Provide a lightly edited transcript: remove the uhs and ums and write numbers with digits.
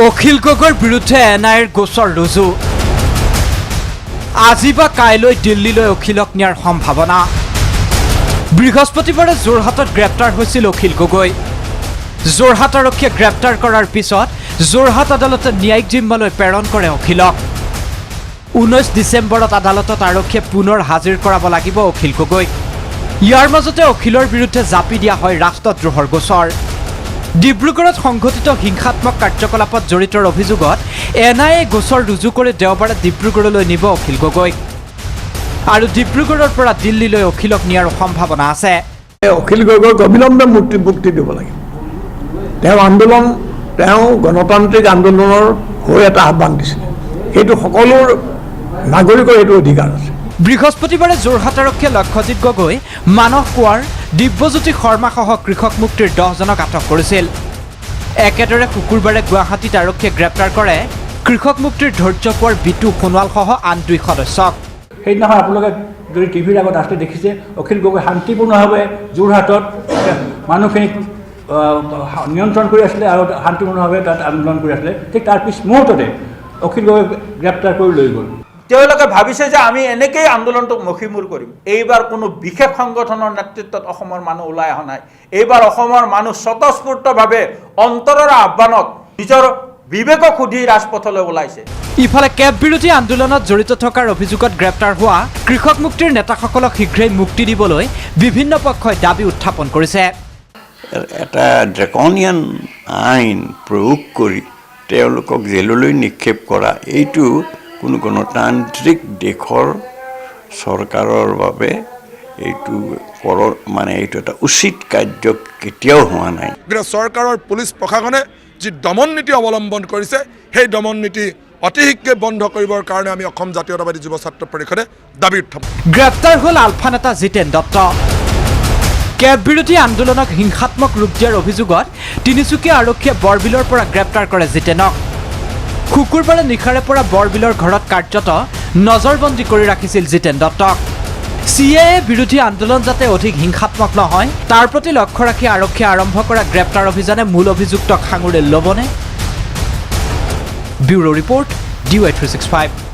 অখিল গগৈৰ বিৰুদ্ধে NIAৰ গোচৰ ৰুজু আজি বা কাইলৈ দিল্লীলৈ অখিলক নিয়াৰ সম্ভাৱনা বৃহস্পতিবাৰে যোৰহাটত গ্ৰেপ্তাৰ হৈছিল অখিল গগৈ যোৰহাট আৰক্ষীয়ে গ্ৰেপ্তাৰ কৰাৰ পিছত যোৰহাট আদালতে ন্যায়িক জিম্মালৈ প্ৰেৰণ কৰে অখিলক 19 ডিচেম্বৰত আদালতত আৰক্ষীয়ে পুনৰ হাজিৰ কৰাব লাগিব অখিল গগৈ ইয়াৰ মাজতে অখিলৰ বিৰুদ্ধে জাপি দিয়া হয় ৰাষ্ট্ৰদ্ৰোহৰ গোচৰ ডিব্ৰুগড়ত সংঘটিত হিংসাত্মক কাৰ্যকলাপত জড়িতৰ অভিযোগত NIAই গোচৰ ৰুজু কৰি দেওবাৰে ডিব্ৰুগড়লৈ নিব অখিল গগৈ আৰু ডিব্ৰুগড়ৰ পৰা দিল্লীলৈ অখিলক নিয়াৰ সম্ভাৱনা আছে অখিল গগৈক অবিলম্বে মুক্তি দিব লাগে তেওঁ গণতান্ত্ৰিক আন্দোলনৰ হৈ এটা আহ্বান দিছিল সেইটো সকলো নাগৰিকৰ এইটো অধিকাৰ আছে বৃহস্পতিবাৰে যোৰহাট আৰক্ষীয়ে লক্ষ্যজিৎ গগৈ মানস কোঁৱৰ দিব্যজ্যোতি শৰ্মা সহ কৃষক মুক্তিৰ 10 জনক আটক কৰিছিল একেদৰে শুকুৰবাৰে গুৱাহাটীত আৰক্ষীয়ে গ্ৰেপ্তাৰ কৰে কৃষক মুক্তিৰ ধৈৰ্য কোঁৱৰ বিটু সোণোৱাল সহ আন 2 সদস্যক সেইদিনাখন আপোনালোকে যদি টিভিৰ আগত আসতে দেখিছে অখিল গগৈ শান্তিপূৰ্ণভাৱে যোৰহাটত মানুহখিনিক নিয়ন্ত্ৰণ কৰি আছিলে আৰু শান্তিপূৰ্ণভাৱে তাত আন্দোলন কৰি আছিলে ঠিক তাৰ পিছ মুহূৰ্ততে অখিল গগৈক গ্ৰেপ্তাৰ কৰি লৈ গ'ল তেওঁলোকে ভাবিছে যে আমি এনেকেই আন্দোলনটোক মষিমূৰ কৰিম এইবাৰ কোনো বিশেষ সংগঠনৰ নেতৃত্বত অসমৰ মানুহ ওলাই অহা নাই এইবাৰ অসমৰ মানুহ স্বতঃস্ফূৰ্তভাৱে অন্তৰৰ আহ্বানত নিজৰ বিবেকক সুধি ৰাজপথলৈ ওলাইছে ইফালে কেব বিৰোধী আন্দোলনত জড়িত থকাৰ অভিযোগত গ্ৰেপ্তাৰ হোৱা কৃষক মুক্তিৰ নেতাসকলক শীঘ্ৰেই মুক্তি দিবলৈ বিভিন্ন পক্ষই দাবী উত্থাপন কৰিছে এটা ড্ৰেকনিয়ান আইন প্ৰয়োগ কৰি তেওঁলোকক জেললৈ নিক্ষেপ কৰা এইটো কোনো গণতান্ত্ৰিক দেশৰ চৰকাৰৰ বাবে এইটো এইটো এটা উচিত কাৰ্য কেতিয়াও হোৱা নাই চৰকাৰৰ পুলিচ প্ৰশাসনে যি দমন নীতি অৱলম্বন কৰিছে সেই দমন নীতি অতি শীঘ্ৰে বন্ধ কৰিবৰ কাৰণে আমি অসম জাতীয়তাবাদী যুৱ ছাত্ৰ পৰিষদে দাবী উত্থাপন গ্ৰেপ্তাৰ হ'ল আলফা নেতা জিতেন দত্ত কেব বিৰোধী আন্দোলনক হিংসাত্মক ৰূপ দিয়াৰ অভিযোগত তিনিচুকীয়া আৰক্ষীয়ে বৰবিলৰ পৰা গ্ৰেপ্তাৰ কৰে জিতেনক শুকুৰবাৰে নিশাৰে পৰা বৰবিলৰ ঘৰত কাৰ্যত নজৰবন্দী কৰি ৰাখিছিল জিতেন দত্তক CAA বিৰোধী আন্দোলন যাতে অধিক হিংসাত্মক নহয় তাৰ প্ৰতি লক্ষ্য ৰাখি আৰক্ষীয়ে আৰম্ভ কৰা গ্ৰেপ্তাৰ অভিযানে মূল অভিযুক্তক সাঙুৰি ল'বনে ব্যুৰো ৰিপৰ্ট DY365